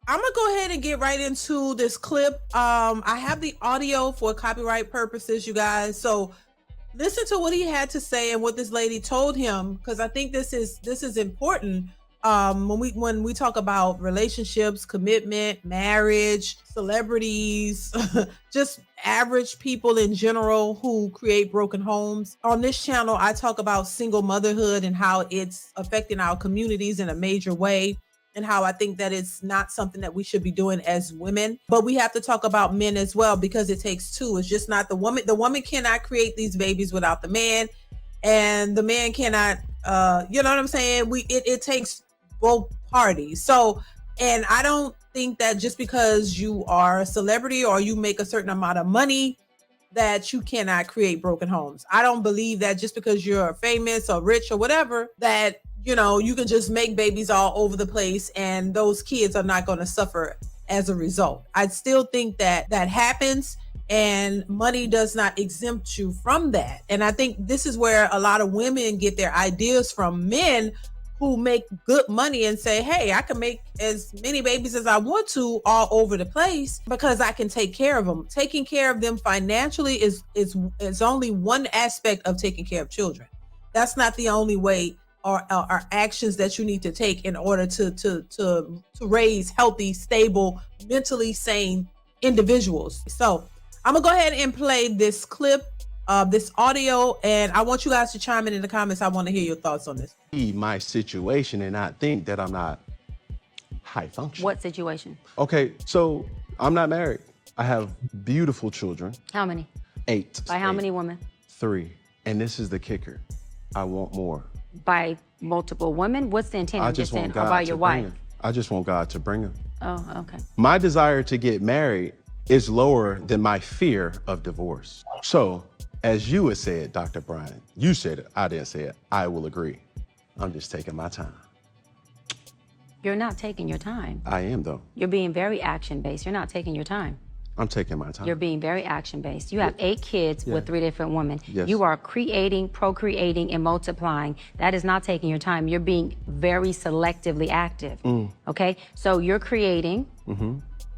I'm gonna go ahead and get right into this clip. I have the audio for copyright purposes, you guys. So listen to what he had to say and what this lady told him, because I think this is important. When we talk about relationships, commitment, marriage, celebrities, just average people in general who create broken homes. On this channel, I talk about single motherhood and how it's affecting our communities in a major way, and how I think that it's not something that we should be doing as women. But we have to talk about men as well, because it takes two. It's just not the woman. The woman cannot create these babies without the man, and the man cannot. You know what I'm saying? It takes both parties. So, and I don't think that just because you are a celebrity or you make a certain amount of money that you cannot create broken homes. I don't believe that just because you're famous or rich or whatever, that you can just make babies all over the place and those kids are not going to suffer as a result. I still think that that happens, and money does not exempt you from that. And I think this is where a lot of women get their ideas from men who make good money and say, hey, I can make as many babies as I want to all over the place because I can take care of them. Taking care of them financially is only one aspect of taking care of children. That's not the only way or actions that you need to take in order to raise healthy, stable, mentally sane individuals. So I'm gonna go ahead and play this clip, this audio, and I want you guys to chime in the comments. I want to hear your thoughts on this. My situation and not think that I'm not high function. What situation? Okay, so I'm not married. I have beautiful children. How many? 8. By how many women? 3. And this is the kicker. I want more. By multiple women? What's the intent of this then? Or by your wife? I just want God to bring them. Oh, okay. My desire to get married is lower than my fear of divorce. So, as you had said, Dr. Bryant, you said it, I didn't say it, I will agree. I'm just taking my time. You're not taking your time. I am, though. You're being very action-based. You're not taking your time. I'm taking my time. You're being very action-based. You have 8 kids with 3 different women. Yes. You are creating, procreating, and multiplying. That is not taking your time. You're being very selectively active, okay? So you're creating,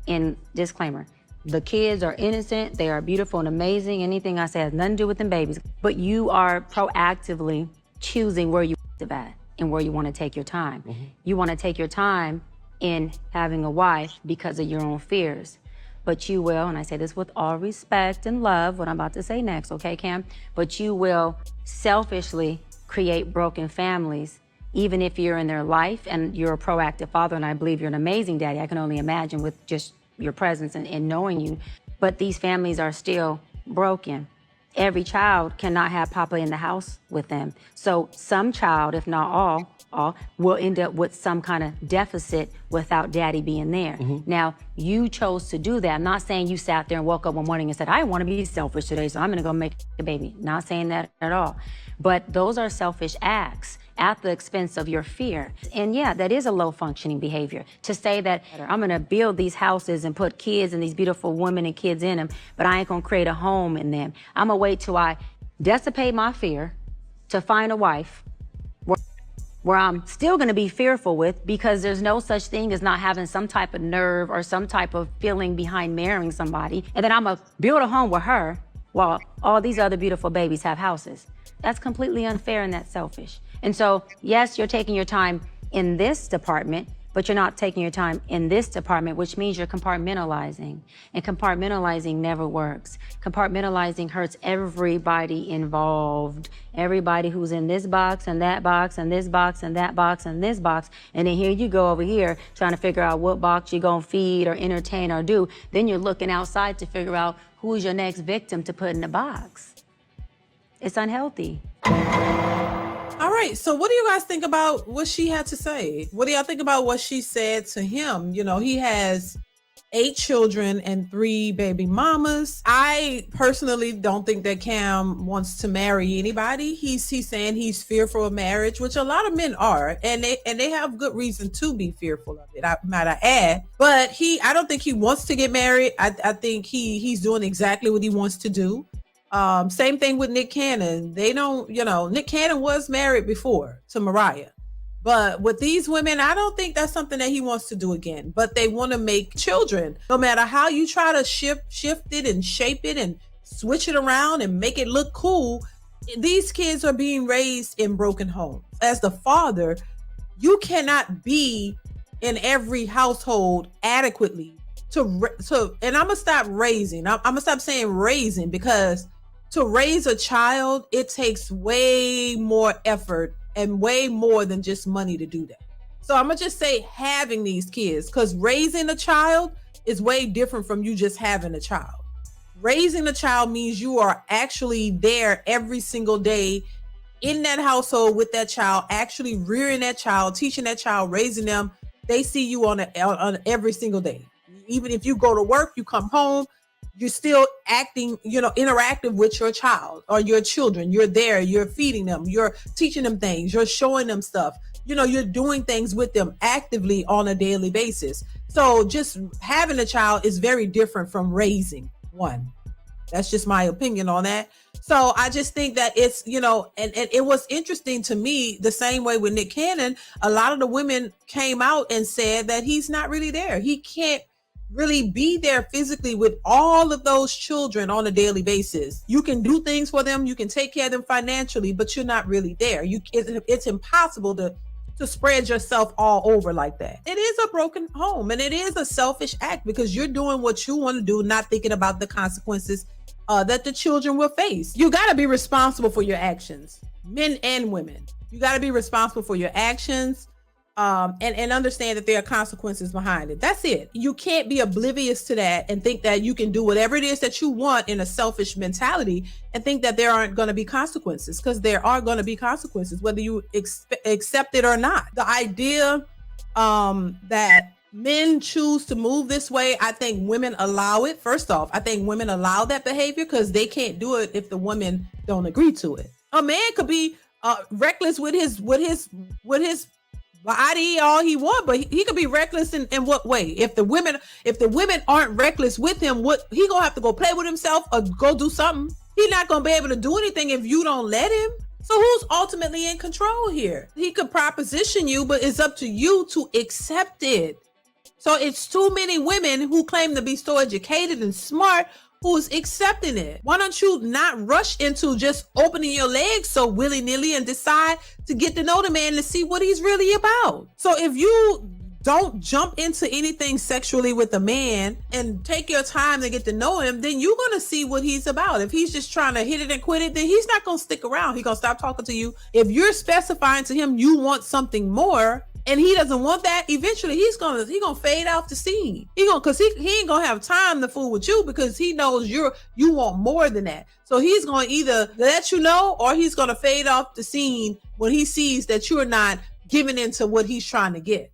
in disclaimer, the kids are innocent, they are beautiful and amazing. Anything I say has nothing to do with them babies. But you are proactively choosing where you live at and where you want to take your time. You want to take your time in having a wife because of your own fears. But you will, and I say this with all respect and love, what I'm about to say next, okay, Cam? But you will selfishly create broken families, even if you're in their life and you're a proactive father, and I believe you're an amazing daddy. I can only imagine with just your presence and knowing you. But these families are still broken. Every child cannot have Papa in the house with them. So some child, if not all, will end up with some kind of deficit without daddy being there. Now, you chose to do that. I'm not saying you sat there and woke up one morning and said, I want to be selfish today, so I'm going to go make a baby. Not saying that at all. But those are selfish acts at the expense of your fear. And yeah, that is a low functioning behavior to say that I'm going to build these houses and put kids and these beautiful women and kids in them, but I ain't going to create a home in them. I'm going to wait till I dissipate my fear to find a wife where I'm still going to be fearful with, because there's no such thing as not having some type of nerve or some type of feeling behind marrying somebody. And then I'm going to build a home with her while all these other beautiful babies have houses. That's completely unfair and that's selfish. And so, yes, you're taking your time in this department, but you're not taking your time in this department, which means you're compartmentalizing. And compartmentalizing never works. Compartmentalizing hurts everybody involved. Everybody who's in this box and that box and this box and that box and this box. And then here you go over here trying to figure out what box you're gonna feed or entertain or do. Then you're looking outside to figure out who's your next victim to put in the box. It's unhealthy. All right, so what do you guys think about what she had to say? What do y'all think about what she said to him? You know, he has 8 children and 3 baby mamas. I personally don't think that Cam wants to marry anybody. He's saying he's fearful of marriage, which a lot of men are, and they have good reason to be fearful of it, might I add. But I don't think he wants to get married. I think he's doing exactly what he wants to do. Same thing with Nick Cannon. They don't, Nick Cannon was married before to Mariah, But with these women, I don't think that's something that he wants to do again. But they want to make children. No matter how you try to shift it and shape it and switch it around and make it look cool, these kids are being raised in broken homes. As the father, you cannot be in every household adequately and I'm gonna stop raising. I'm gonna stop saying raising, because to raise a child, it takes way more effort and way more than just money to do that. So I'm gonna just say having these kids, because raising a child is way different from you just having a child. Raising a child means you are actually there every single day in that household with that child, actually rearing that child, teaching that child, raising them. They see you on every single day. Even if you go to work, you come home, you're still acting, interactive with your child or your children. You're there, you're feeding them, you're teaching them things, you're showing them stuff. You're doing things with them actively on a daily basis. So just having a child is very different from raising one. That's just my opinion on that. So I just think that it's, and it was interesting to me, the same way with Nick Cannon, a lot of the women came out and said that he's not really there. He can't really be there physically with all of those children on a daily basis. You can do things for them, you can take care of them financially, but you're not really there. It's impossible to spread yourself all over like that. It is a broken home, and it is a selfish act, because you're doing what you want to do, not thinking about the consequences that the children will face. You got to be responsible for your actions, men and women. You got to be responsible for your actions. And understand that there are consequences behind it. That's it. You can't be oblivious to that and think that you can do whatever it is that you want in a selfish mentality and think that there aren't going to be consequences, because there are going to be consequences, whether you accept it or not. The idea that men choose to move this way, I think women allow it. First off, I think women allow that behavior because they can't do it if the women don't agree to it. A man could be reckless with his body all he want, but he could be reckless in what way? If the women aren't reckless with him, what he gonna have to go play with himself or go do something? He's not gonna be able to do anything if you don't let him. So who's ultimately in control here? He could proposition you, but it's up to you to accept it. So it's too many women who claim to be so educated and smart who's accepting it. Why don't you not rush into just opening your legs so willy-nilly and decide to get to know the man to see what he's really about? So if you don't jump into anything sexually with a man and take your time to get to know him, then you're going to see what he's about. If he's just trying to hit it and quit it, then he's not going to stick around. He's going to stop talking to you. If you're specifying to him you want something more, and he doesn't want that, eventually he's gonna fade off the scene. Because he ain't gonna have time to fool with you, because he knows you want more than that. So he's gonna either let you know, or he's gonna fade off the scene when he sees that you're not giving into what he's trying to get.